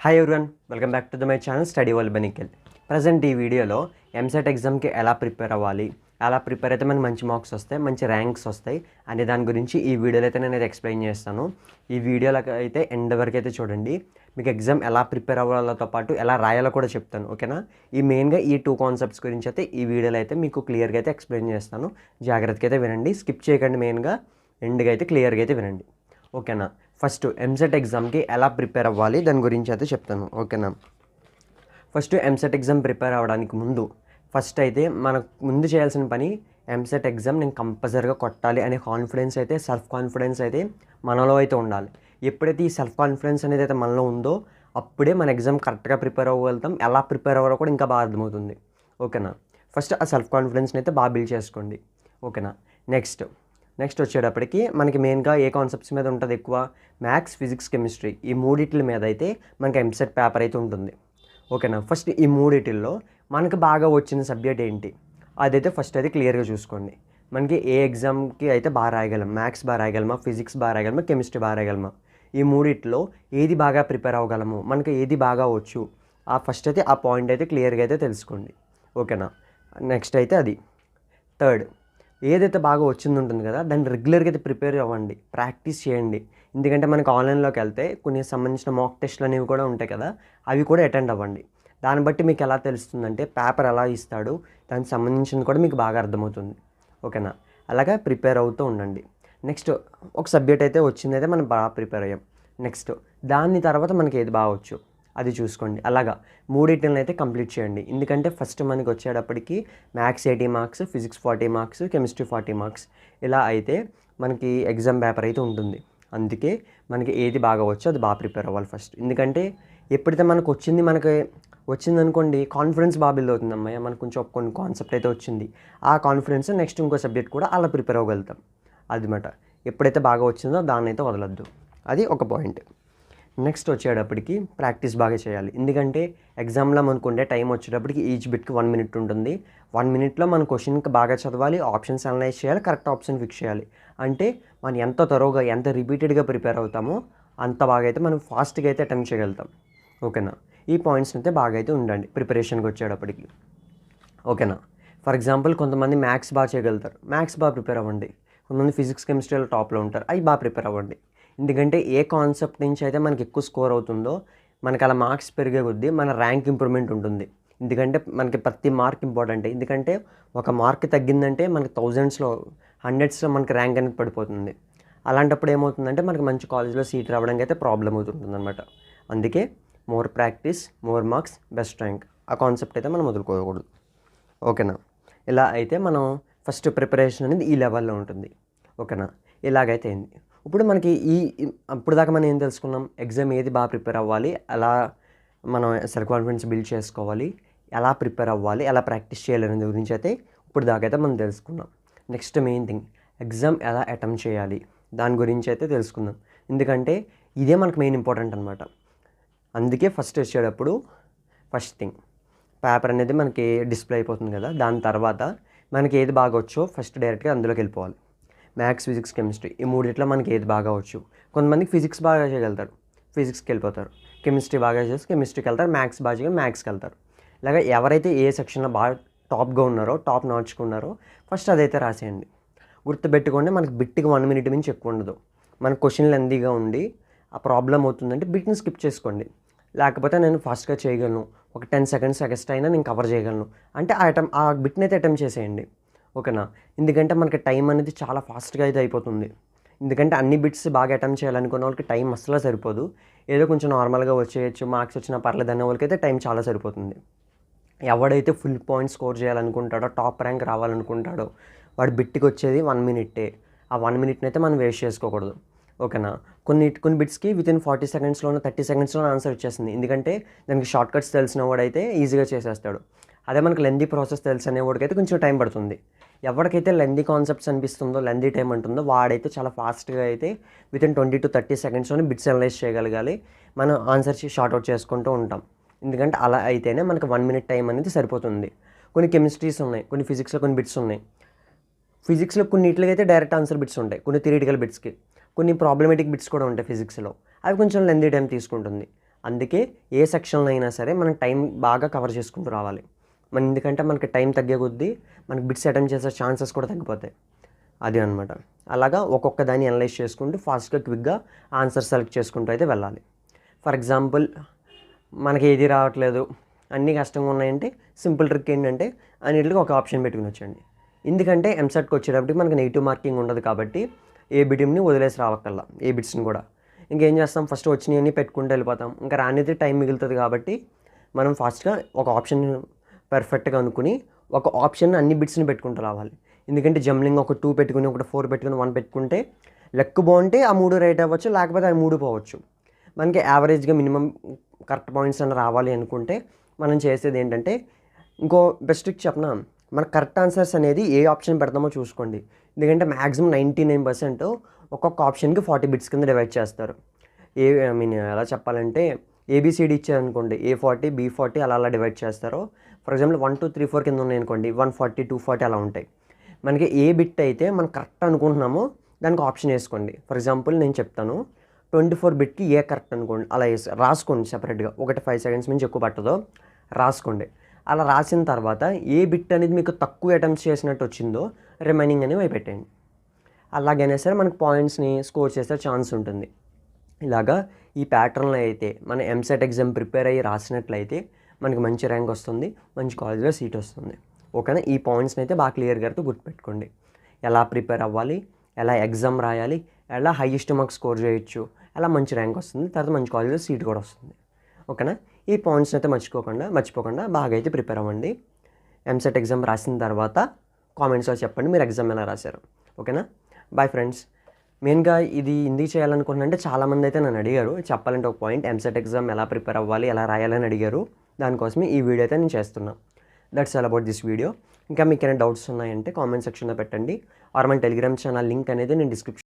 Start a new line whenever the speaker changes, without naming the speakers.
Hi everyone, welcome back to my channel study world by Nikhil. Present ఈ వీడియోలో ఎంసెట్ ఎగ్జామ్కి ఎలా ప్రిపేర్ అవ్వాలి, ఎలా ప్రిపేర్ అయితే మనకి మంచి మార్క్స్ వస్తాయి, మంచి ర్యాంక్స్ వస్తాయి అనే దాని గురించి ఈ వీడియోలో అయితే నేను ఎక్స్ప్లెయిన్ చేస్తాను. ఈ వీడియోలో అయితే ఎండ్ వరకు అయితే చూడండి. మీకు ఎగ్జామ్ ఎలా ప్రిపేర్ అవ్వాలతో పాటు ఎలా రాయాలో కూడా చెప్తాను, ఓకేనా? మెయిన్గా ఈ 2 కాన్సెప్ట్స్ గురించి అయితే ఈ వీడియోలో అయితే మీకు క్లియర్గా అయితే ఎక్స్ప్లెయిన్ చేస్తాను. జాగ్రత్తగా అయితే వినండి, స్కిప్ చేయకండి. మెయిన్గా ఎండ్గా అయితే క్లియర్గా అయితే వినండి, ఓకేనా? ఫస్ట్ ఎంసెట్ ఎగ్జామ్కి ఎలా ప్రిపేర్ అవ్వాలి దాని గురించి అయితే చెప్తాను, ఓకేనా? ఫస్ట్ ఎంసెట్ ఎగ్జామ్ ప్రిపేర్ అవ్వడానికి ముందు ఫస్ట్ అయితే మనకు ముందు చేయాల్సిన పని, ఎంసెట్ ఎగ్జామ్ నేను కంపల్సరీగా కొట్టాలి అనే కాన్ఫిడెన్స్ అయితే, సెల్ఫ్ కాన్ఫిడెన్స్ అయితే మనలో అయితే ఉండాలి. ఎప్పుడైతే ఈ సెల్ఫ్ కాన్ఫిడెన్స్ అనేది అయితే మనలో ఉందో అప్పుడే మన ఎగ్జామ్ కరెక్ట్గా ప్రిపేర్ అవ్వగలుగుతాం. ఎలా ప్రిపేర్ అవ్వాలో కూడా ఇంకా బాగా అర్థమవుతుంది, ఓకేనా? ఫస్ట్ ఆ సెల్ఫ్ కాన్ఫిడెన్స్ని అయితే బాగా బిల్డ్ చేసుకోండి, ఓకేనా? నెక్స్ట్ వచ్చేటప్పటికి మనకి మెయిన్గా ఏ కాన్సెప్ట్స్ మీద ఉంటుంది ఎక్కువ? Maths, physics, chemistry. ఈ మూడిట్ల మీద అయితే మనకి ఎంసెట్ పేపర్ అయితే ఉంటుంది, ఓకేనా? ఫస్ట్ ఈ మూడిటిల్లో మనకు బాగా వచ్చిన సబ్జెక్ట్ ఏంటి అదైతే ఫస్ట్ అయితే క్లియర్గా చూసుకోండి. మనకి ఏ ఎగ్జామ్కి అయితే బాగా రాయగలం, మ్యాథ్స్ బాగా రాయగలమా, ఫిజిక్స్ బాగా రాయగలమా, కెమిస్ట్రీ బాగా రాయగలమా, ఈ మూడిట్లో ఏది బాగా ప్రిపేర్ అవ్వగలము, మనకి ఏది బాగా వచ్చు, ఆ ఫస్ట్ అయితే ఆ పాయింట్ అయితే క్లియర్గా అయితే తెలుసుకోండి, ఓకేనా? నెక్స్ట్ అయితే అది థర్డ్, ఏదైతే బాగా వచ్చింది ఉంటుంది కదా దాన్ని రెగ్యులర్గా అయితే ప్రిపేర్ అవ్వండి, ప్రాక్టీస్ చేయండి. ఎందుకంటే మనకు ఆన్లైన్లోకి వెళ్తే కొన్ని సంబంధించిన మాక్ టెస్ట్లు అనేవి కూడా ఉంటాయి కదా, అవి కూడా అటెండ్ అవ్వండి. దాన్ని బట్టి మీకు ఎలా తెలుస్తుందంటే పేపర్ ఎలా ఇస్తాడు దానికి సంబంధించింది కూడా మీకు బాగా అర్థమవుతుంది, ఓకేనా? అలాగా ప్రిపేర్ అవుతూ ఉండండి. నెక్స్ట్ ఒక సబ్జెక్ట్ అయితే వచ్చిందైతే మనం బాగా ప్రిపేర్ అయ్యాం. నెక్స్ట్ దాని తర్వాత మనకి ఏది బాగా వచ్చు అది చూసుకోండి. అలాగా మూడింటిని అయితే కంప్లీట్ చేయండి. ఎందుకంటే ఫస్ట్ మనకి వచ్చేటప్పటికి maths 80 marks, physics 40 marks, chemistry 40 marks, ఇలా అయితే మనకి ఎగ్జామ్ పేపర్ అయితే ఉంటుంది. అందుకే మనకి ఏది బాగా వచ్చో అది బాగా ప్రిపేర్ అవ్వాలి ఫస్ట్. ఎందుకంటే ఎప్పుడైతే మనకి వచ్చింది అనుకోండి, కాన్ఫిడెన్స్ బాగా బిల్డ్ అవుతుంది. అమ్మాయి మనకు కొంచెం కొన్ని కాన్సెప్ట్ అయితే వచ్చింది, ఆ కాన్ఫిడెన్స్ నెక్స్ట్ ఇంకో సబ్జెక్ట్ కూడా అలా ప్రిపేర్ అవ్వగలుగుతాం. అదిమాట ఎప్పుడైతే బాగా వచ్చిందో దాన్ని అయితే వదలొద్దు, అది ఒక పాయింట్. నెక్స్ట్ వచ్చేటప్పటికి ప్రాక్టీస్ బాగా చేయాలి. ఎందుకంటే ఎగ్జామ్లో మనకుండే టైం వచ్చేటప్పటికి ఈచ్ బిట్కి 1 మినిట్ ఉంటుంది. 1 మినిట్లో మన క్వశ్చన్కి బాగా చదవాలి, ఆప్షన్స్ అనలైజ్ చేయాలి, కరెక్ట్ ఆప్షన్ ఫిక్స్ చేయాలి. అంటే మనం ఎంత త్వరగా ఎంత రిపీటెడ్గా ప్రిపేర్ అవుతామో అంత బాగా అయితే మనం ఫాస్ట్గా అయితే అటెంప్ట్ చేయగలుగుతాం, ఓకేనా? ఈ పాయింట్స్ అయితే బాగా అయితే ఉండండి ప్రిపరేషన్కి వచ్చేటప్పటికి, ఓకేనా? ఫర్ ఎగ్జాంపుల్ కొంతమంది మ్యాథ్స్ బాగా చేయగలుగుతారు, మ్యాథ్స్ బాగా ప్రిపేర్ అవ్వండి. కొంతమంది ఫిజిక్స్, కెమిస్ట్రీలో టాప్లో ఉంటారు, అవి బాగా ప్రిపేర్ అవ్వండి. ఎందుకంటే ఏ కాన్సెప్ట్ నుంచి అయితే మనకి ఎక్కువ స్కోర్ అవుతుందో మనకి అలా మార్క్స్ పెరిగే కొద్దీ మన ర్యాంక్ ఇంప్రూవ్మెంట్ ఉంటుంది. ఎందుకంటే మనకి ప్రతి మార్క్ ఇంపార్టెంట్. ఎందుకంటే ఒక మార్క్ తగ్గిందంటే మనకి థౌజండ్స్లో, హండ్రెడ్స్లో మనకి ర్యాంక్ అనేది పడిపోతుంది. అలాంటప్పుడు ఏమవుతుందంటే మనకి మంచి కాలేజ్లో సీట్ రావడానికి అయితే ప్రాబ్లం అవుతుంది అనమాట. అందుకే more practice, more marks, best rank, ఆ కాన్సెప్ట్ అయితే మనం వదులుకోకూడదు, ఓకేనా? ఇలా అయితే మనం ఫస్ట్ ప్రిపరేషన్ అనేది ఈ లెవెల్లో ఉంటుంది, ఓకేనా? ఇలాగైతే అయింది. ఇప్పుడు మనకి అప్పుడు దాకా మనం ఏం తెలుసుకున్నాం? ఎగ్జామ్ ఏది బాగా ప్రిపేర్ అవ్వాలి, ఎలా మనం సెల్ఫ్ కాన్ఫిడెన్స్ బిల్డ్ చేసుకోవాలి, ఎలా ప్రిపేర్ అవ్వాలి, ఎలా ప్రాక్టీస్ చేయాలి అనే గురించి అయితే ఇప్పుడు దాకా అయితే మనం తెలుసుకున్నాం. నెక్స్ట్ మెయిన్ థింగ్, ఎగ్జామ్ ఎలా అటెంప్ట్ చేయాలి దాని గురించి అయితే తెలుసుకుందాం. ఎందుకంటే ఇదే మనకు మెయిన్ ఇంపార్టెంట్ అనమాట. అందుకే ఫస్ట్ వచ్చేటప్పుడు ఫస్ట్ థింగ్ పేపర్ అనేది మనకి డిస్ప్లే అయిపోతుంది కదా, దాని తర్వాత మనకి ఏది బాగా వచ్చో ఫస్ట్ డైరెక్ట్గా అందులోకి వెళ్ళిపోవాలి. మ్యాథ్స్, ఫిజిక్స్, కెమిస్ట్రీ, ఈ మూడిట్లో మనకి ఏది బాగా వచ్చు. కొంతమందికి ఫిజిక్స్ బాగా చేయగలుగుతారు, ఫిజిక్స్కి వెళ్ళిపోతారు. కెమిస్ట్రీ బాగా చేసి కెమిస్ట్రీకి వెళ్తారు. మ్యాథ్స్ బాగా చేయగా మ్యాథ్స్కి వెళ్తారు. ఇలాగ ఎవరైతే ఏ సెక్షన్లో బాగా టాప్గా ఉన్నారో, టాప్ నాట్స్గా ఉన్నారో ఫస్ట్ అదైతే రాసేయండి. గుర్తుపెట్టుకోండి, మనకి బిట్కి 1 మినిట్ మించి ఎక్కువ ఉండదు. మన క్వశ్చన్ లెందీగా ఉండి ఆ ప్రాబ్లం అవుతుందంటే బిట్ని స్కిప్ చేసుకోండి. లేకపోతే నేను ఫాస్ట్గా చేయగలను, ఒక 10 సెకండ్స్ ఎక్స్ట్రా అయినా నేను కవర్ చేయగలను అంటే ఆ బిట్ని అయితే అటెంప్ట్ చేసేయండి, ఓకేనా? ఎందుకంటే మనకి టైం అనేది చాలా ఫాస్ట్గా అయితే అయిపోతుంది. ఎందుకంటే అన్ని బిట్స్ బాగా అటెంప్ట్ చేయాలనుకున్న వాళ్ళకి టైం అస్సలు సరిపోదు. ఏదో కొంచెం నార్మల్గా వచ్చేయచ్చు, మార్క్స్ వచ్చినా పర్లేదు అనే వాళ్ళకైతే టైం చాలా సరిపోతుంది. ఎవడైతే ఫుల్ పాయింట్ స్కోర్ చేయాలనుకుంటాడో, టాప్ ర్యాంక్ రావాలనుకుంటాడో వాడు బిట్కి వచ్చేది 1 మినిట్టే. ఆ 1 మినిట్ని అయితే మనం వేస్ట్ చేసుకోకూడదు, ఓకేనా? కొన్ని బిట్స్కి వితిన్ 40 సెకండ్స్లోనూ 30 సెకండ్స్లోనే ఆన్సర్ వచ్చేస్తుంది. ఎందుకంటే దానికి షార్ట్ కట్స్ తెలిసిన వాడైతే ఈజీగా చేసేస్తాడు. అదే మనకు లెందీ ప్రాసెస్ తెలుసు అనేవాడికైతే కొంచెం టైం పడుతుంది. ఎవరికైతే లెందీ కాన్సెప్ట్స్ అనిపిస్తుందో, లెందీ టైం అంటుందో వాడైతే చాలా ఫాస్ట్గా అయితే వితిన్ 20 to 30 సెకండ్స్లోనే బిట్స్ అనలైజ్ చేయగలగాలి. మనం ఆన్సర్ షార్ట్అవుట్ చేసుకుంటూ ఉంటాం. ఎందుకంటే అలా అయితేనే మనకు 1 మినిట్ టైం అనేది సరిపోతుంది. కొన్ని కెమిస్ట్రీస్ ఉన్నాయి, కొన్ని ఫిజిక్స్లో కొన్ని బిట్స్ ఉన్నాయి. ఫిజిక్స్లో కొన్నిటికి అయితే డైరెక్ట్ ఆన్సర్ బిట్స్ ఉంటాయి, కొన్ని థియరిటికల్ బిట్స్కి. కొన్ని ప్రాబ్లమేటిక్ బిట్స్ కూడా ఉంటాయి ఫిజిక్స్లో, అవి కొంచెం లెందీ టైం తీసుకుంటుంది. అందుకే ఏ సెక్షన్లో అయినా సరే మనం టైం బాగా కవర్ చేసుకుంటూ రావాలి. ఎందుకంటే మనకి టైం తగ్గే కొద్దీ మనకి బిట్స్ అటెంప్ట్ చేసే ఛాన్సెస్ కూడా తగ్గిపోతాయి. అది అనమాట. అలాగా ఒక్కొక్క దాన్ని అనలైజ్ చేసుకుంటూ ఫాస్ట్గా క్విక్గా ఆన్సర్ సెలెక్ట్ చేసుకుంటూ అయితే వెళ్ళాలి. ఫర్ ఎగ్జాంపుల్ మనకి ఏది రావట్లేదు, అన్నీ కష్టంగా ఉన్నాయంటే సింపుల్ ట్రిక్ ఏంటంటే అన్నిటికీ ఒక ఆప్షన్ పెట్టుకుని వచ్చండి. ఎందుకంటే ఎంసెట్కి వచ్చేటప్పటికి మనకి నెగిటివ్ మార్కింగ్ ఉండదు కాబట్టి ఏ బిట్ని వదిలేసి రావక్కల్లా, ఏ బిట్స్ని కూడా. ఇంకేం చేస్తాం, ఫస్ట్ వచ్చినవన్నీ పెట్టుకుంటూ వెళ్ళిపోతాం. ఇంకా రానిది టైం మిగులుతుంది కాబట్టి మనం ఫాస్ట్గా ఒక ఆప్షన్ పర్ఫెక్ట్గా అనుకుని ఒక ఆప్షన్ అన్ని బిట్స్ని పెట్టుకుంటూ రావాలి. ఎందుకంటే జంబ్లింగ్ ఒక 2 పెట్టుకుని, ఒకటి 4 పెట్టుకుని, 1 పెట్టుకుంటే లెక్క బాగుంటే ఆ 3 రైట్ అవ్వచ్చు, లేకపోతే ఆ 3 పోవచ్చు. మనకి యావరేజ్గా మినిమం కరెక్ట్ పాయింట్స్ అని రావాలి అనుకుంటే మనం చేసేది ఏంటంటే, ఇంకో బెస్ట్ ట్రిక్ చెప్పనా, మన కరెక్ట్ ఆన్సర్స్ అనేది ఏ ఆప్షన్ పెడతామో చూసుకోండి. ఎందుకంటే మ్యాక్సిమం 99% ఒక్కొక్క ఆప్షన్కి 40 బిట్స్ కింద డివైడ్ చేస్తారు. ఎలా చెప్పాలంటే ఏబిసిడి ఇచ్చారనుకోండి, A40, B40 అలా డివైడ్ చేస్తారు. ఫర్ ఎగ్జాంపుల్ 1, 2, 3, 4 కింద ఉన్నాయనుకోండి, 140, 240 అలా ఉంటాయి. మనకి ఏ బిట్ అయితే మనం కరెక్ట్ అనుకుంటున్నామో దానికి ఆప్షన్ వేసుకోండి. ఫర్ ఎగ్జాంపుల్ నేను చెప్తాను, 24 బిట్కి ఏ కరెక్ట్ అనుకోండి, అలా రాసుకోండి సెపరేట్గా. 5 సెకండ్స్ నుంచి ఎక్కువ పట్టదో రాసుకోండి. అలా రాసిన తర్వాత ఏ బిట్ అనేది మీకు తక్కువ అటెంప్ట్స్ చేసినట్టు వచ్చిందో రిమైనింగ్ అనేవి పెట్టండి. అలాగైనా సరే మనకు పాయింట్స్ని స్కోర్ చేసే ఛాన్స్ ఉంటుంది. ఇలాగా ఈ ప్యాటర్న్లో అయితే మన ఎంసెట్ ఎగ్జామ్ ప్రిపేర్ అయ్యి రాసినట్లయితే మనకి మంచి ర్యాంక్ వస్తుంది, మంచి కాలేజ్లో సీట్ వస్తుంది. ఓకేనా? ఈ పాయింట్స్ని అయితే బాగా క్లియర్గా గుర్తుపెట్టుకోండి. ఎలా ప్రిపేర్ అవ్వాలి, ఎలా ఎగ్జామ్ రాయాలి, ఎలా హైయెస్ట్ మార్క్స్ స్కోర్ చేయొచ్చు, ఎలా మంచి ర్యాంక్ వస్తుంది, తర్వాత మంచి కాలేజ్లో సీట్ కూడా వస్తుంది. ఓకేనా? ఈ పాయింట్స్ని అయితే మర్చిపోకుండా బాగా అయితే ప్రిపేర్ అవ్వండి. ఎంసెట్ ఎగ్జామ్ రాసిన తర్వాత కామెంట్స్లో చెప్పండి మీరు ఎగ్జామ్ ఎలా రాశారు. ఓకేనా? Bye friends. మెయిన్గా ఇది ఎందుకు చేయాలనుకుంటున్నా చాలామంది అయితే నన్ను అడిగారు, చెప్పాలంటే ఒక పాయింట్, ఎంసెట్ ఎగ్జామ్ ఎలా ప్రిపేర్ అవ్వాలి, ఎలా రాయాలని అడిగారు. దానికోసమే ఈ వీడియో అయితే నేను చేస్తున్నా. That's all about this video. ఇంకా మీకు ఏమైనా డౌట్స్ ఉన్నాయంటే కామెంట్ సెక్షన్లో పెట్టండి. ఆర్ మన టెలిగ్రామ్ ఛానల్ లింక్ అనేది నేను డిస్క్రిప్షన్